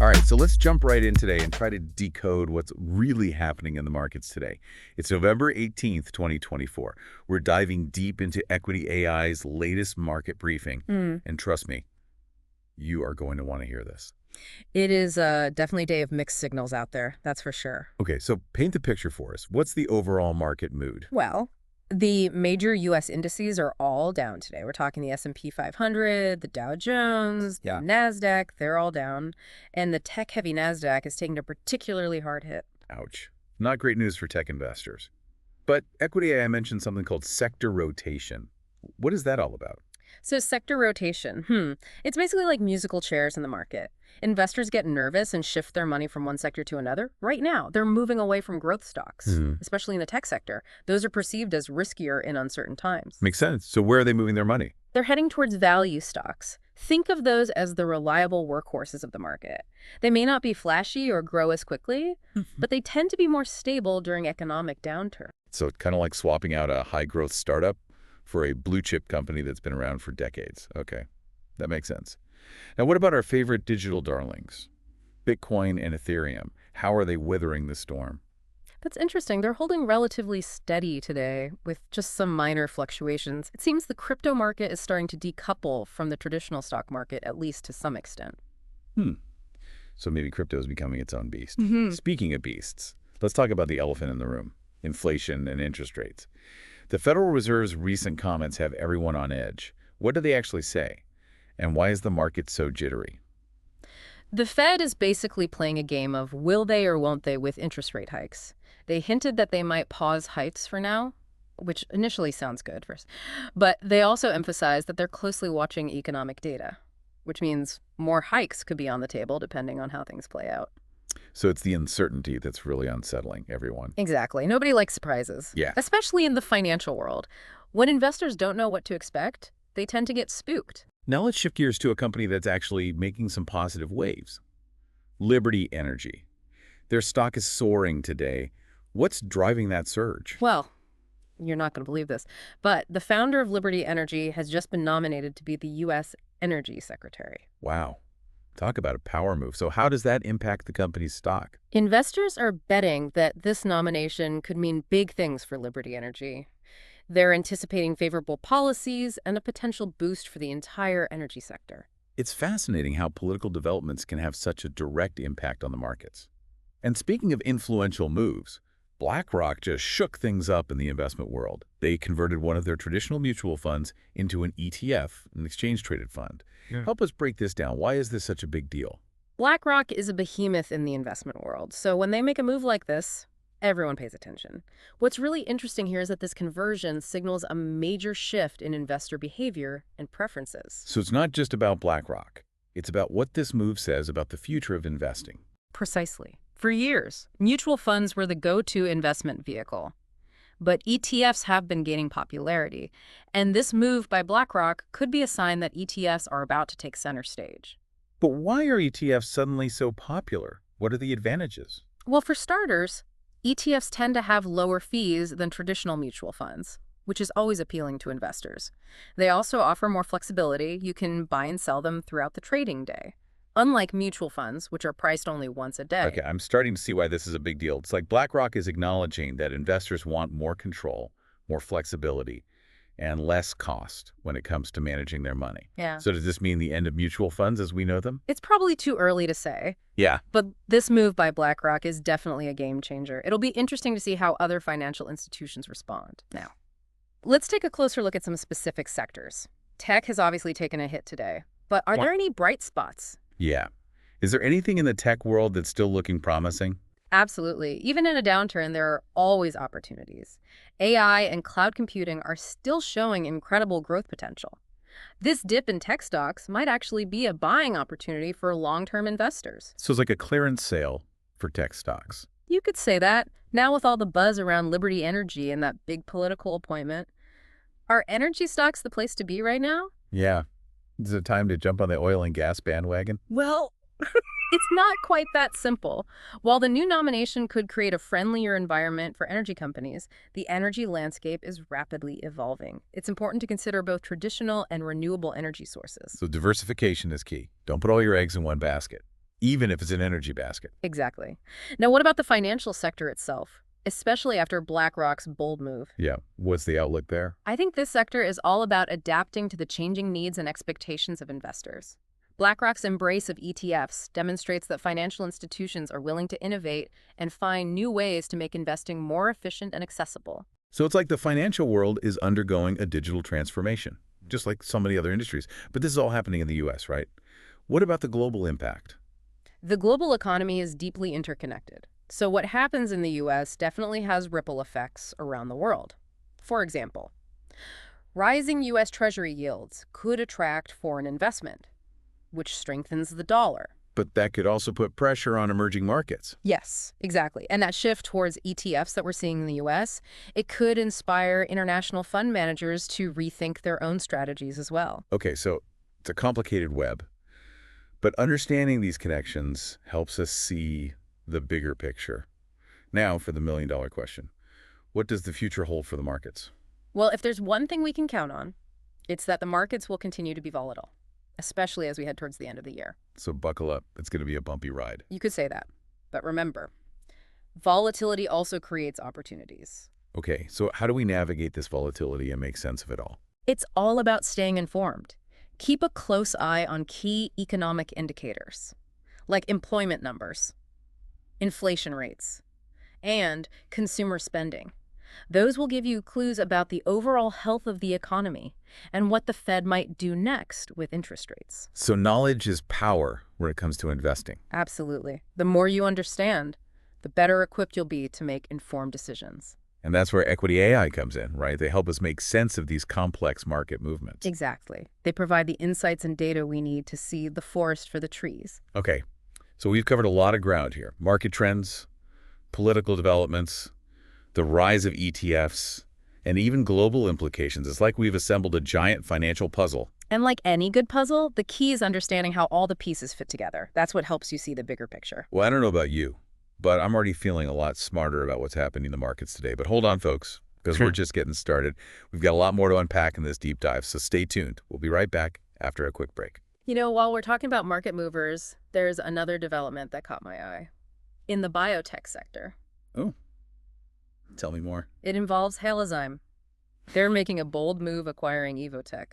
All right, so let's jump right in today and try to decode what's really happening in the markets today. It's November 18th, 2024. We're diving deep into EQAI's latest market briefing. And trust me, you are going to want to hear this. It is definitely a day of mixed signals out there, that's for sure. Okay, so paint the picture for us. What's the overall market mood? Well, the major U.S. indices are all down today. We're talking the S&P 500, the Dow Jones, the Nasdaq, they're all down. And the tech-heavy Nasdaq is taking a particularly hard hit. Ouch. Not great news for tech investors. But EQAI mentioned something called sector rotation. What is that all about? So sector rotation, it's basically like musical chairs in the market. Investors get nervous and shift their money from one sector to another. Right now, they're moving away from growth stocks, especially in the tech sector. Those are perceived as riskier in uncertain times. Makes sense. So where are they moving their money? They're heading towards value stocks. Think of those as the reliable workhorses of the market. They may not be flashy or grow as quickly, but they tend to be more stable during economic downturn. So kind of like swapping out a high-growth startup for a blue-chip company that's been around for decades. Okay, that makes sense. Now, what about our favorite digital darlings? Bitcoin and Ethereum. How are they weathering the storm? That's interesting. They're holding relatively steady today with just some minor fluctuations. It seems the crypto market is starting to decouple from the traditional stock market, at least to some extent. So maybe crypto is becoming its own beast. Speaking of beasts, let's talk about the elephant in the room, inflation and interest rates. The Federal Reserve's recent comments have everyone on edge. What do they actually say? And why is the market so jittery? The Fed is basically playing a game of will they or won't they with interest rate hikes. They hinted that they might pause hikes for now, which initially sounds good first. But they also emphasized that they're closely watching economic data, which means more hikes could be on the table depending on how things play out. So it's the uncertainty that's really unsettling everyone. Exactly. Nobody likes surprises. Yeah. Especially in the financial world. When investors don't know what to expect, they tend to get spooked. Now let's shift gears to a company that's actually making some positive waves. Liberty Energy. Their stock is soaring today. What's driving that surge? Well, you're not going to believe this, but the founder of Liberty Energy has just been nominated to be the U.S. Energy Secretary. Wow. Talk about a power move. So how does that impact the company's stock? Investors are betting that this nomination could mean big things for Liberty Energy. They're anticipating favorable policies and a potential boost for the entire energy sector. It's fascinating how political developments can have such a direct impact on the markets. And speaking of influential moves, BlackRock just shook things up in the investment world. They converted one of their traditional mutual funds into an ETF, an exchange-traded fund. Help us break this down. Why is this such a big deal? BlackRock is a behemoth in the investment world, so when they make a move like this, everyone pays attention. What's really interesting here is that this conversion signals a major shift in investor behavior and preferences. So it's not just about BlackRock. It's about what this move says about the future of investing. Precisely. For years, mutual funds were the go-to investment vehicle. But ETFs have been gaining popularity, and this move by BlackRock could be a sign that ETFs are about to take center stage. But why are ETFs suddenly so popular? What are the advantages? Well, for starters, ETFs tend to have lower fees than traditional mutual funds, which is always appealing to investors. They also offer more flexibility. You can buy and sell them throughout the trading day, unlike mutual funds, which are priced only once a day. Okay, I'm starting to see why this is a big deal. It's like BlackRock is acknowledging that investors want more control, more flexibility, and less cost when it comes to managing their money. Yeah. So does this mean the end of mutual funds as we know them? It's probably too early to say. Yeah. But this move by BlackRock is definitely a game changer. It'll be interesting to see how other financial institutions respond. Now, let's take a closer look at some specific sectors. Tech has obviously taken a hit today, but are there any bright spots? Yeah. Is there anything in the tech world that's still looking promising? Absolutely. Even in a downturn, there are always opportunities. AI and cloud computing are still showing incredible growth potential. This dip in tech stocks might actually be a buying opportunity for long-term investors. So it's like a clearance sale for tech stocks. You could say that. Now with all the buzz around Liberty Energy and that big political appointment, are energy stocks the place to be right now? Yeah. Is it time to jump on the oil and gas bandwagon? Well, it's not quite that simple. While the new nomination could create a friendlier environment for energy companies, the energy landscape is rapidly evolving. It's important to consider both traditional and renewable energy sources. So diversification is key. Don't put all your eggs in one basket. even if it's an energy basket. Exactly. Now, what about the financial sector itself, especially after BlackRock's bold move? Yeah, what's the outlook there? I think this sector is all about adapting to the changing needs and expectations of investors. BlackRock's embrace of ETFs demonstrates that financial institutions are willing to innovate and find new ways to make investing more efficient and accessible. So it's like the financial world is undergoing a digital transformation, just like so many other industries. But this is all happening in the U.S., right? What about the global impact? The global economy is deeply interconnected, so what happens in the U.S. definitely has ripple effects around the world. For example, rising U.S. Treasury yields could attract foreign investment, which strengthens the dollar. But that could also put pressure on emerging markets. Yes, exactly. And that shift towards ETFs that we're seeing in the U.S., it could inspire international fund managers to rethink their own strategies as well. Okay, so it's a complicated web. But understanding these connections helps us see the bigger picture. Now for the million-dollar question. What does the future hold for the markets? Well, if there's one thing we can count on, it's that the markets will continue to be volatile, especially as we head towards the end of the year. So buckle up. It's going to be a bumpy ride. You could say that. But remember, volatility also creates opportunities. Okay, so how do we navigate this volatility and make sense of it all? It's all about staying informed. Keep a close eye on key economic indicators, like employment numbers, inflation rates, and consumer spending. Those will give you clues about the overall health of the economy and what the Fed might do next with interest rates. So knowledge is power when it comes to investing. Absolutely. The more you understand, the better equipped you'll be to make informed decisions. And that's where equity AI comes in, right? They help us make sense of these complex market movements. Exactly. They provide the insights and data we need to see the forest for the trees. Okay, so we've covered a lot of ground here. Market trends, political developments, the rise of ETFs, and even global implications. It's like we've assembled a giant financial puzzle. And like any good puzzle, the key is understanding how all the pieces fit together. That's what helps you see the bigger picture. Well, I don't know about you, but I'm already feeling a lot smarter about what's happening in the markets today. But hold on, folks, because we're just getting started. We've got a lot more to unpack in this deep dive, so stay tuned. We'll be right back after a quick break. You know, while we're talking about market movers, there's another development that caught my eye. In the biotech sector. Oh, tell me more. It involves Halozyme. They're making a bold move acquiring Evotec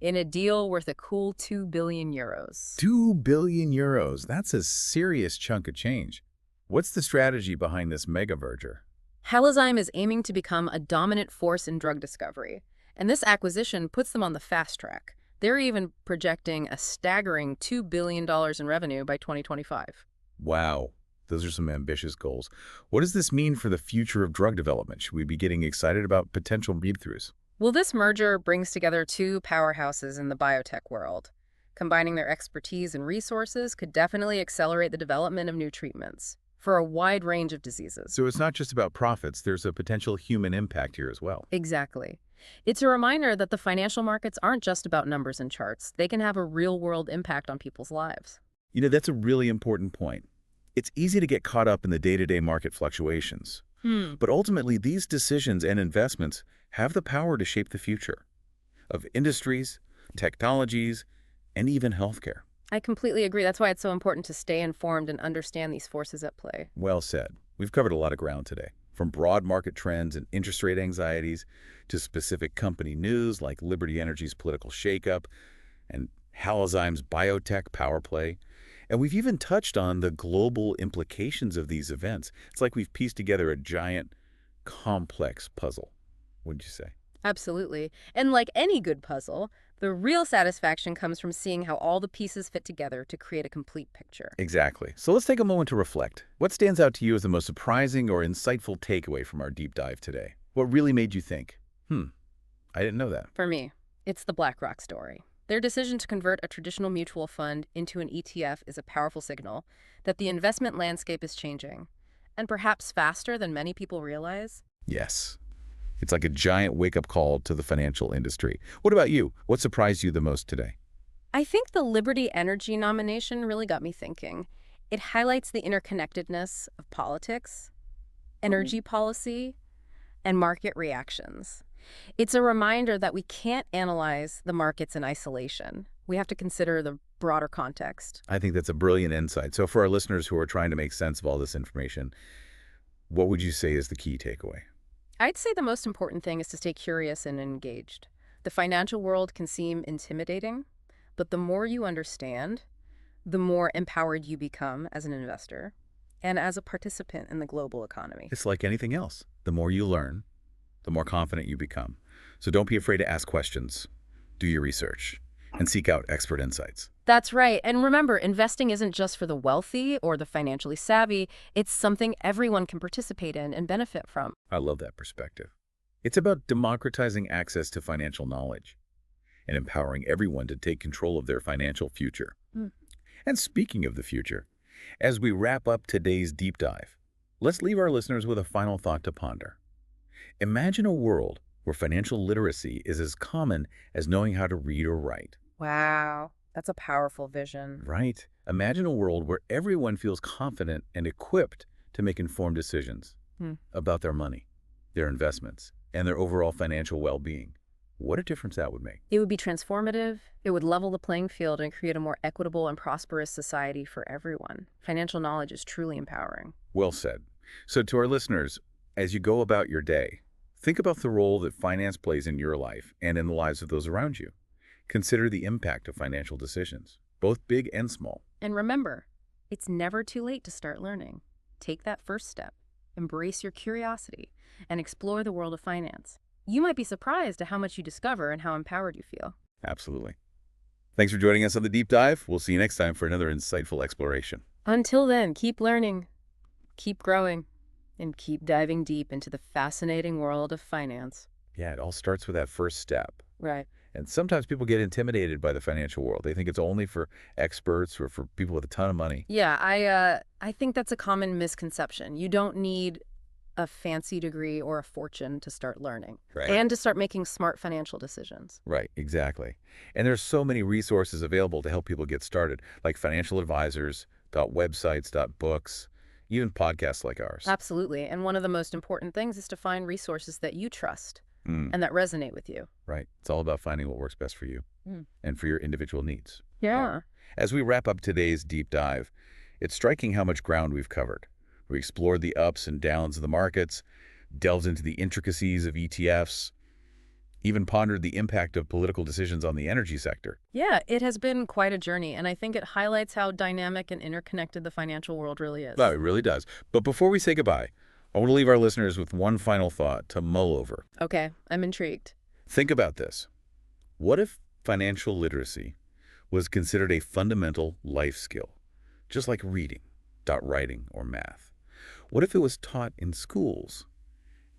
in a deal worth a cool 2 billion euros. 2 billion euros. That's a serious chunk of change. What's the strategy behind this mega merger? Halozyme is aiming to become a dominant force in drug discovery, and this acquisition puts them on the fast track. They're even projecting a staggering $2 billion in revenue by 2025. Wow, those are some ambitious goals. What does this mean for the future of drug development? Should we be getting excited about potential read-throughs? Well, this merger brings together two powerhouses in the biotech world. Combining their expertise and resources could definitely accelerate the development of new treatments for a wide range of diseases. So it's not just about profits, there's a potential human impact here as well. Exactly. It's a reminder that the financial markets aren't just about numbers and charts. They can have a real-world impact on people's lives. You know, that's a really important point. It's easy to get caught up in the day-to-day market fluctuations. But ultimately, these decisions and investments have the power to shape the future of industries, technologies, and even healthcare. I completely agree. That's why it's so important to stay informed and understand these forces at play. Well said. We've covered a lot of ground today, from broad market trends and interest rate anxieties to specific company news like Liberty Energy's political shakeup and Halozyme's biotech power play. And we've even touched on the global implications of these events. It's like we've pieced together a giant, complex puzzle, wouldn't you say? Absolutely. And like any good puzzle, the real satisfaction comes from seeing how all the pieces fit together to create a complete picture. Exactly. So let's take a moment to reflect. What stands out to you as the most surprising or insightful takeaway from our deep dive today? What really made you think, I didn't know that? For me, it's the BlackRock story. Their decision to convert a traditional mutual fund into an ETF is a powerful signal that the investment landscape is changing, and perhaps faster than many people realize. Yes. It's like a giant wake-up call to the financial industry. What about you? What surprised you the most today? I think the Liberty Energy nomination really got me thinking. It highlights the interconnectedness of politics, energy policy, and market reactions. It's a reminder that we can't analyze the markets in isolation. We have to consider the broader context. I think that's a brilliant insight. So for our listeners who are trying to make sense of all this information, what would you say is the key takeaway? I'd say the most important thing is to stay curious and engaged. The financial world can seem intimidating, but the more you understand, the more empowered you become as an investor and as a participant in the global economy. It's like anything else. The more you learn, the more confident you become. So don't be afraid to ask questions, do your research, and seek out expert insights. That's right. And remember, investing isn't just for the wealthy or the financially savvy. It's something everyone can participate in and benefit from. I love that perspective. It's about democratizing access to financial knowledge and empowering everyone to take control of their financial future. And speaking of the future, as we wrap up today's deep dive, let's leave our listeners with a final thought to ponder. Imagine a world where financial literacy is as common as knowing how to read or write. Wow, that's a powerful vision. Right? Imagine a world where everyone feels confident and equipped to make informed decisions about their money, their investments, and their overall financial well-being. What a difference that would make. It would be transformative. It would level the playing field and create a more equitable and prosperous society for everyone. Financial knowledge is truly empowering. Well said. So to our listeners, as you go about your day, think about the role that finance plays in your life and in the lives of those around you. Consider the impact of financial decisions, both big and small. And remember, it's never too late to start learning. Take that first step, embrace your curiosity, and explore the world of finance. You might be surprised at how much you discover and how empowered you feel. Absolutely. Thanks for joining us on the Deep Dive. We'll see you next time for another insightful exploration. Until then, keep learning, keep growing, and keep diving deep into the fascinating world of finance. Yeah, it all starts with that first step. Right. And sometimes people get intimidated by the financial world. They think it's only for experts or for people with a ton of money. Yeah, I think that's a common misconception. You don't need a fancy degree or a fortune to start learning and to start making smart financial decisions. Right, exactly. And there's so many resources available to help people get started, like financial advisors, .websites, .books, even podcasts like ours. Absolutely. And one of the most important things is to find resources that you trust and that resonate with you. Right. It's all about finding what works best for you and for your individual needs. Yeah. As we wrap up today's deep dive, it's striking how much ground we've covered. We explored the ups and downs of the markets, delved into the intricacies of ETFs, even pondered the impact of political decisions on the energy sector. Yeah, it has been quite a journey, and I think it highlights how dynamic and interconnected the financial world really is. No, it really does. But before we say goodbye, I want to leave our listeners with one final thought to mull over. Okay, I'm intrigued. Think about this. What if financial literacy was considered a fundamental life skill, just like reading, writing, or math? What if it was taught in schools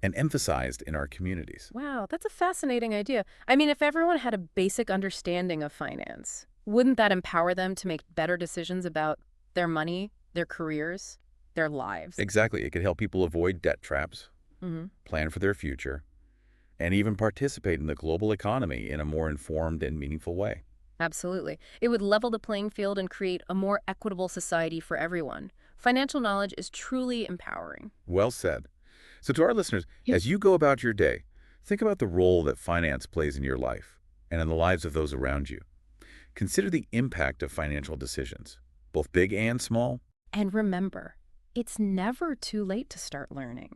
and emphasized in our communities? Wow, that's a fascinating idea. I mean, if everyone had a basic understanding of finance, wouldn't that empower them to make better decisions about their money, their careers, their lives? Exactly. It could help people avoid debt traps, plan for their future, and even participate in the global economy in a more informed and meaningful way. Absolutely. It would level the playing field and create a more equitable society for everyone. Financial knowledge is truly empowering. Well said. So to our listeners, as you go about your day, think about the role that finance plays in your life and in the lives of those around you. Consider the impact of financial decisions, both big and small. And remember, it's never too late to start learning.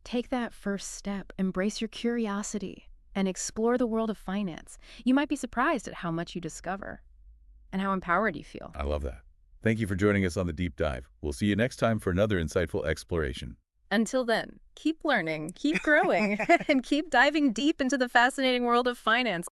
Take that first step, embrace your curiosity, and explore the world of finance. You might be surprised at how much you discover and how empowered you feel. I love that. Thank you for joining us on the Deep Dive. We'll see you next time for another insightful exploration. Until then, keep learning, keep growing, and keep diving deep into the fascinating world of finance.